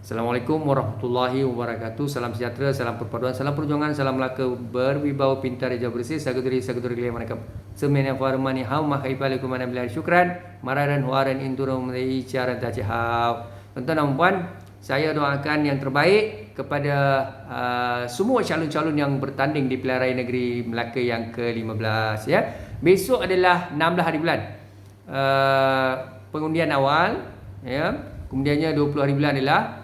Assalamualaikum warahmatullahi wabarakatuh. Salam sejahtera, salam perpaduan, salam perjuangan, salam Melaka berwibawa pintar hijau bersih. Saguduri kalian manakam semena farmani hau mahaibalikum mana bilal syukran maradan huaran inturum dari cara tajihau. Tuan-tuan dan puan, saya doakan yang terbaik kepada semua calon-calon yang bertanding di Pilihan Raya Negeri Melaka yang ke-15 ya. Besok adalah 16 hari bulan. Pengundian awal ya. Kemudiannya 20 hari bulan adalah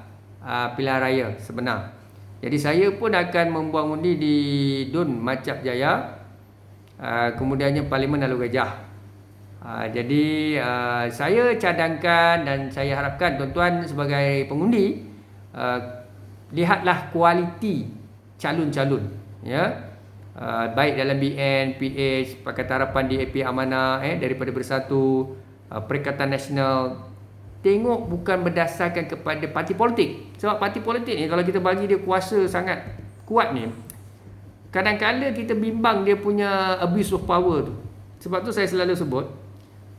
pilihan raya sebenar. Jadi saya pun akan membuang undi di Dun Macap Jaya, kemudiannya Parlimen Lalu Gajah. Jadi saya cadangkan dan saya harapkan tuan-tuan sebagai pengundi lihatlah kualiti calon-calon ya. Baik dalam BN, PH, Pakatan Harapan, DAP Amanah daripada Bersatu, Perikatan Nasional. Tengok bukan berdasarkan kepada parti politik. Sebab parti politik ni kalau kita bagi dia kuasa sangat kuat ni, kadang-kadang kita bimbang dia punya abuse of power tu. Sebab tu saya selalu sebut,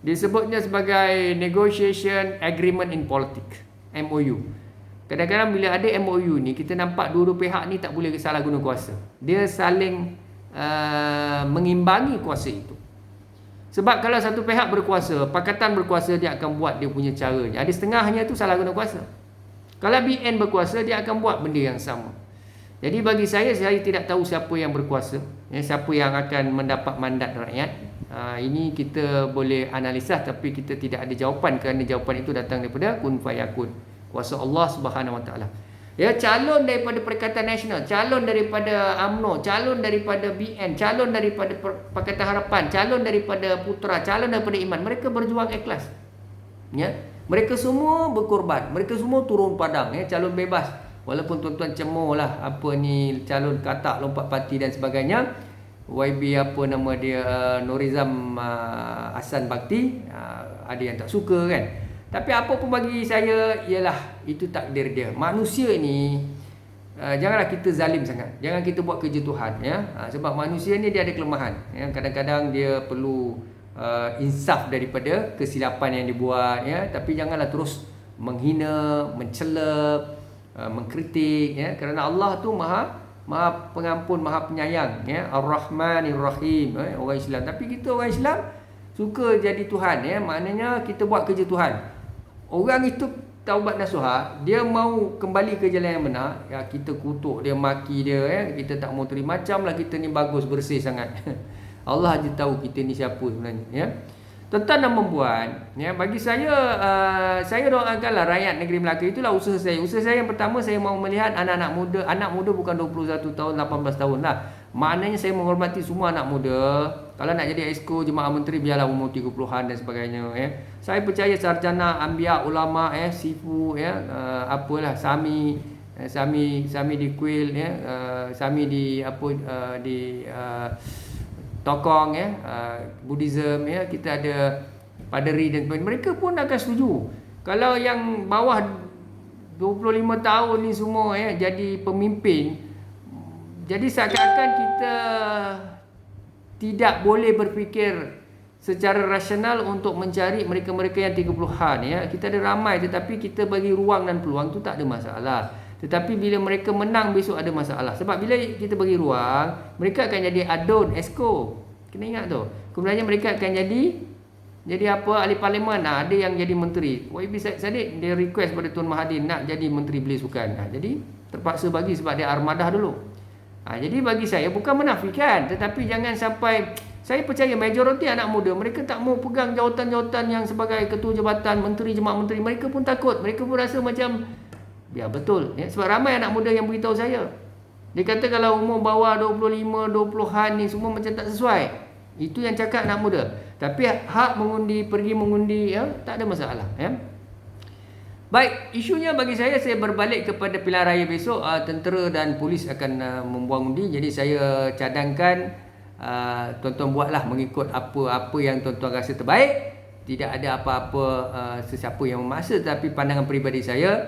disebutnya sebagai Negotiation Agreement in Politics, MOU. Kadang-kadang bila ada MOU ni, kita nampak dua-dua pihak ni tak boleh salah guna kuasa. Dia saling mengimbangi kuasa itu. Sebab kalau satu pihak berkuasa, pakatan berkuasa, dia akan buat dia punya caranya. Ada setengahnya tu salah guna kuasa. Kalau BN berkuasa, dia akan buat benda yang sama. Jadi bagi saya tidak tahu siapa yang berkuasa, siapa yang akan mendapat mandat rakyat. Ini kita boleh analisa, tapi kita tidak ada jawapan kerana jawapan itu datang daripada kun fayakun, kuasa Allah Subhanahu Wa Taala. Ya, calon daripada Perikatan Nasional, calon daripada UMNO, calon daripada BN, calon daripada Pakatan Harapan, calon daripada Putra, calon daripada Iman, mereka berjuang ikhlas. Ya, mereka semua berkorban, mereka semua turun padang ya, calon bebas. Walaupun tuan-tuan cemohlah apa ni calon katak lompat parti dan sebagainya. YB apa nama dia Norizam Hasan Bakti, ada yang tak suka kan. Tapi apa pun bagi saya ialah itu takdir dia. Manusia ni janganlah kita zalim sangat. Jangan kita buat kerja Tuhan ya. Sebab manusia ni dia ada kelemahan ya. Kadang-kadang dia perlu insaf daripada kesilapan yang dibuat ya. Tapi janganlah terus menghina, mencela, mengkritik ya. Kerana Allah tu Maha pengampun, Maha penyayang ya. Ar-Rahmanir Rahim orang Islam. Tapi kita orang Islam suka jadi Tuhan ya. Maknanya kita buat kerja Tuhan. Orang itu taubat nasuha, dia mau kembali ke jalan yang benar, ya kita kutuk dia, maki dia ya, kita tak mau terima. Macamlah kita ni bagus, bersih sangat. Allah je tahu kita ni siapa sebenarnya ya. Tuan-tuan dan puan, ya bagi saya doakanlah rakyat negeri Melaka, itulah usaha saya. Usaha saya yang pertama, saya mau melihat anak muda bukan 21 tahun, 18 tahun lah. Maknanya saya menghormati semua anak muda. Kalau nak jadi exco jemaah menteri, biarlah umur 30-an dan sebagainya ya. Saya percaya sarjana, anbiya, ulama sifu ya, apalah Sami di Kuil ya, Sami di Tokong ya, Buddhism ya, kita ada paderi dan sebagainya. Mereka pun akan setuju. Kalau yang bawah 25 tahun ni semua ya jadi pemimpin, jadi seakan-akan kita tidak boleh berfikir secara rasional untuk mencari mereka-mereka yang 30-an ya. Kita ada ramai, tetapi kita bagi ruang dan peluang tu tak ada masalah. Tetapi bila mereka menang besok ada masalah. Sebab bila kita bagi ruang, mereka akan jadi adun, esko. Kena ingat tu. Kemudiannya mereka akan jadi apa, ahli parlimen. Ada yang jadi menteri. YB Saddiq dia request pada Tuan Mahathir nak jadi menteri belia sukan. Jadi terpaksa bagi sebab dia armadah dulu. Jadi bagi saya bukan menafikan, tetapi jangan sampai, saya percaya majoriti anak muda mereka tak mau pegang jawatan-jawatan yang sebagai ketua jabatan, menteri, jemaah menteri. Mereka pun takut. Mereka pun rasa macam ya betul ya. Sebab ramai anak muda yang beritahu saya, dia kata kalau umur bawah 25, 20-an ni semua macam tak sesuai. Itu yang cakap anak muda. Tapi hak mengundi, pergi mengundi ya, tak ada masalah ya. Baik, isunya bagi saya berbalik kepada pilihan raya besok. Tentera dan polis akan membuang undi. Jadi saya cadangkan tuan-tuan buatlah mengikut apa yang tuan-tuan rasa terbaik. Tidak ada apa-apa sesiapa yang memaksa, tapi pandangan peribadi saya,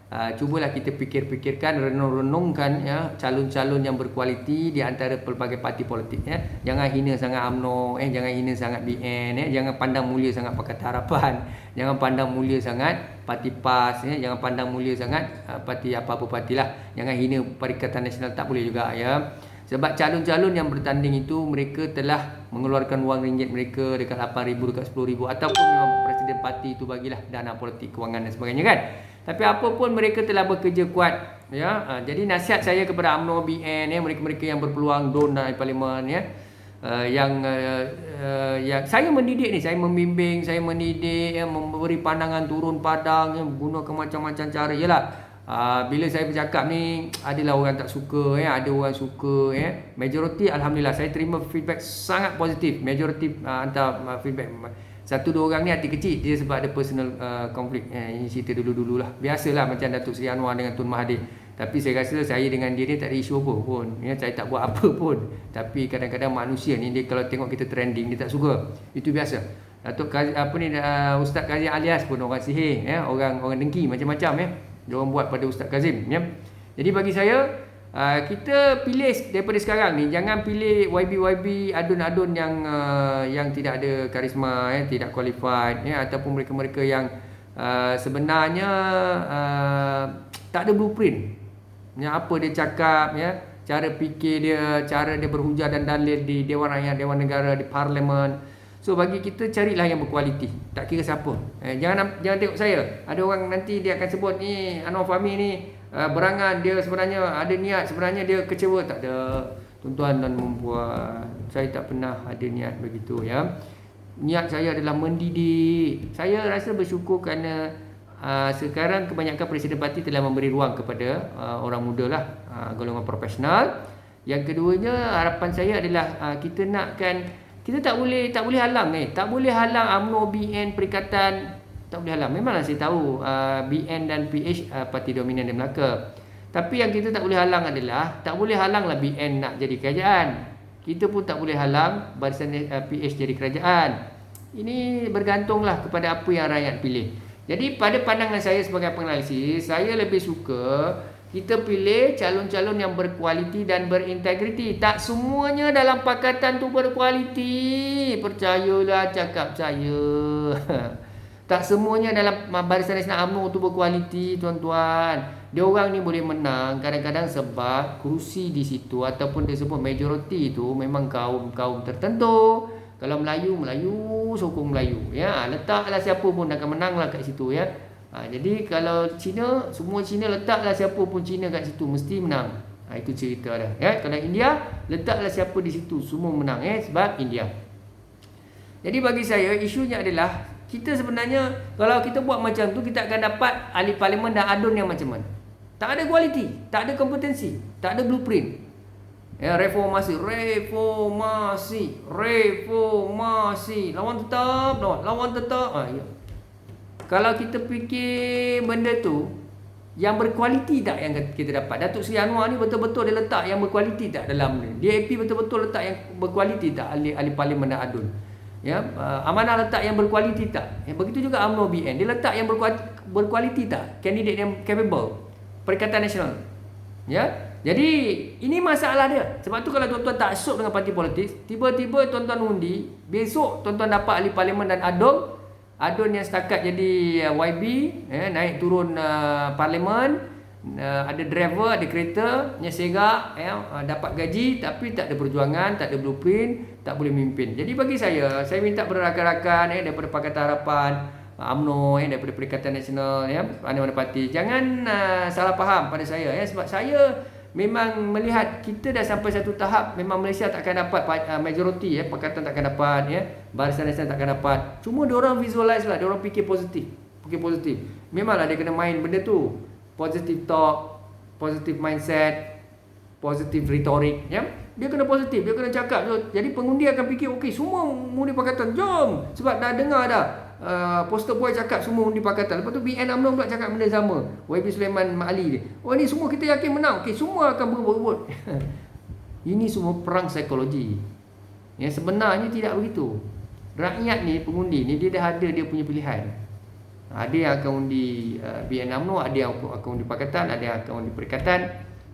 cubalah kita fikirkan, renung-renungkan ya, calon-calon yang berkualiti di antara pelbagai parti politik ya. Jangan hina sangat UMNO, jangan hina sangat BN jangan pandang mulia sangat Pakatan Harapan, jangan pandang mulia sangat parti PAS jangan pandang mulia sangat parti apa-apa partilah. Jangan hina Perikatan Nasional, tak boleh juga ya. Sebab calon-calon yang bertanding itu mereka telah mengeluarkan wang ringgit mereka dekat 8,000, dekat 10,000, ataupun memang presiden parti itu bagilah dana politik, kewangan dan sebagainya kan. Tapi apa pun mereka telah bekerja kuat ya. Jadi nasihat saya kepada UMNO, BN mereka-mereka yang berpeluang don dalam parlimen ya. Yang saya mendidik ni, saya membimbing, saya mendidik memberi pandangan turun padang menggunakan macam-macam cara. Yalah, bila saya bercakap ni adalah orang tak suka ada orang suka Majoriti alhamdulillah saya terima feedback sangat positif. Majoriti hantar feedback. 1-2 orang ni hati kecil dia sebab ada personal konflik. Ini cerita dulu-dululah. Biasalah macam Datuk Seri Anwar dengan Tun Mahathir. Tapi saya rasa saya dengan dia ni tak ada isu apa pun. Saya tak buat apa pun. Tapi kadang-kadang manusia ni dia kalau tengok kita trending dia tak suka. Itu biasa. Datuk Ustaz Kazim Alias pun orang sihir orang dengki macam-macam dia orang buat pada Ustaz Kazim Jadi bagi saya kita pilih daripada sekarang ni, jangan pilih YB adun-adun yang tidak ada karisma tidak qualified ataupun mereka-mereka yang sebenarnya tak ada blueprint apa dia cakap cara fikir dia, cara dia berhujah dan dalil di Dewan Rakyat, Dewan Negara, di Parlimen. So bagi kita carilah yang berkualiti, tak kira siapa. Jangan tengok saya. Ada orang nanti dia akan sebut ni Anwar Fahmi ni berangan, dia sebenarnya ada niat, sebenarnya dia kecewa. Tak ada, tuan-tuan dan puan, saya tak pernah ada niat begitu Niat saya adalah mendidik. Saya rasa bersyukur kerana sekarang kebanyakan presiden parti telah memberi ruang kepada orang muda lah, golongan profesional. Yang keduanya, harapan saya adalah kita tak boleh halang tak boleh halang UMNO, BN, Perikatan. Tak boleh halang. Memanglah saya tahu BN dan PH parti dominan di Melaka. Tapi yang kita tak boleh halang adalah tak boleh halanglah BN nak jadi kerajaan. Kita pun tak boleh halang barisan PH jadi kerajaan. Ini bergantunglah kepada apa yang rakyat pilih. Jadi pada pandangan saya sebagai penganalisis, saya lebih suka kita pilih calon-calon yang berkualiti dan berintegriti. Tak semuanya dalam pakatan tu berkualiti. Percayalah cakap saya. Tak semuanya dalam Barisan Nasional UMNO tu berkualiti, tuan-tuan. Dia orang ni boleh menang kadang-kadang sebab kerusi di situ ataupun dia sebut majoriti tu memang kaum tertentu. Kalau Melayu sokong Melayu letaklah siapa pun akan menanglah kat situ jadi kalau Cina, semua Cina letaklah siapa pun Cina kat situ mesti menang. Itu cerita dah Kalau India, letaklah siapa di situ semua menang sebab India. Jadi bagi saya isunya adalah kita sebenarnya kalau kita buat macam tu, kita akan dapat ahli parlimen dan adun yang macam mana. Tak ada kualiti, tak ada kompetensi, tak ada blueprint. Reformasi. Lawan tetap. Kalau kita fikir benda tu yang berkualiti tak yang kita dapat. Datuk Seri Anwar ni betul-betul dia letak yang berkualiti tak dalam ni. DAP betul-betul letak yang berkualiti tak ahli parlimen dan adun. Amanah letak yang berkualiti tak. Begitu juga UMNO, BN, dia letak yang berkualiti tak. Kandidat yang capable. Perikatan Nasional. Jadi ini masalah dia. Sebab tu kalau tuan-tuan tak syok dengan parti politik, tiba-tiba tuan-tuan undi, besok tuan-tuan dapat ahli parlimen dan adun yang setakat jadi YB, naik turun parlimen, ada driver, ada kereta, serak, dapat gaji tapi tak ada perjuangan, tak ada blueprint, tak boleh memimpin. Jadi bagi saya minta kepada rakan-rakan daripada Pakatan Harapan, UMNO, daripada Perikatan Nasional, mana-mana parti, jangan salah faham pada saya sebab saya memang melihat kita dah sampai satu tahap memang Malaysia tak akan dapat majoriti Pakatan tak akan dapat Barisan Nasional tak akan dapat. Cuma diorang visualize lah, diorang fikir positif. Memanglah dia kena main benda tu. Positive talk, positive mindset, positive rhetoric dia kena positif, dia kena cakap. Jadi pengundi akan fikir okey, semua undi Pakatan, jom. Sebab dah dengar dah poster boy cakap semua undi Pakatan. Lepas tu BN UMNO pula cakap benda sama. YB Sulaiman Mak Ali ni, ni semua kita yakin menang. Okey, semua akan berebut. Ini semua perang psikologi. Sebenarnya tidak begitu. Rakyat ni, pengundi ni, dia dah ada dia punya pilihan. Ada yang akan undi BN UMNO, ada yang akan undi Pakatan, ada yang akan undi Perikatan.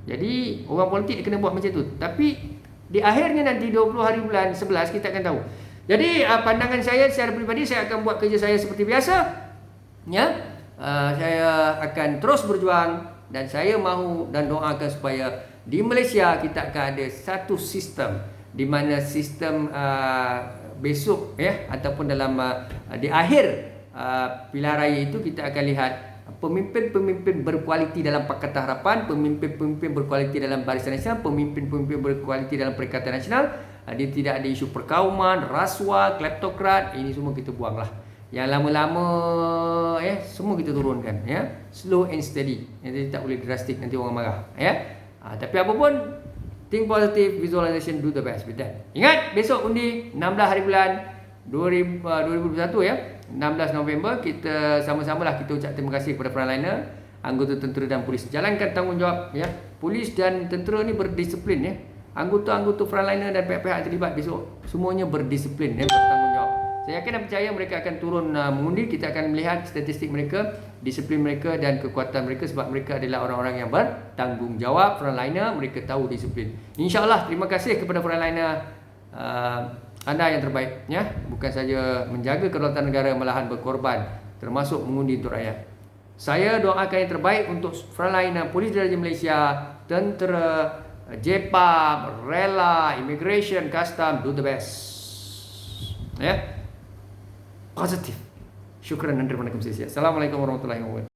Jadi orang politik kena buat macam tu. Tapi di akhirnya nanti 20 hari bulan 11 kita akan tahu. Jadi pandangan saya secara peribadi, saya akan buat kerja saya seperti biasa. Ya, saya akan terus berjuang dan saya mahu dan doakan supaya di Malaysia kita akan ada satu sistem di mana sistem besok ya ataupun dalam di akhir pilihan raya itu kita akan lihat pemimpin-pemimpin berkualiti dalam Pakatan Harapan, pemimpin-pemimpin berkualiti dalam Barisan Nasional, pemimpin-pemimpin berkualiti dalam Perikatan Nasional. Dia tidak ada isu perkauman, rasuah, kleptokrat. Ini semua kita buanglah. Yang lama-lama semua kita turunkan ya. Slow and steady. Jadi tak boleh drastik, nanti orang marah ya. Tapi apa pun, think positive, visualization, do the best with that. Ingat, besok undi 16 hari bulan 2021 ya. 16 November, kita sama-samalah kita ucap terima kasih kepada frontliner, anggota tentera dan polis. Jalankan tanggungjawab ya. Polis dan tentera ni berdisiplin ya. Anggota-anggota frontliner dan pihak-pihak terlibat besok semuanya berdisiplin ya, bertanggungjawab. Saya yakin dan percaya mereka akan turun mengundi. Kita akan melihat statistik mereka, disiplin mereka dan kekuatan mereka sebab mereka adalah orang-orang yang bertanggungjawab. Frontliner, mereka tahu disiplin. InsyaAllah, terima kasih kepada frontliner anda yang terbaik ya. Bukan saja menjaga kedaulatan negara, malahan berkorban termasuk mengundi untuk rakyat. Saya doakan yang terbaik untuk frontliner Polis Diraja Malaysia, tentera, JPAM, rela, immigration, custom, do the best. Ya. Positif. Syukran dan terima kasih. Assalamualaikum warahmatullahi wabarakatuh.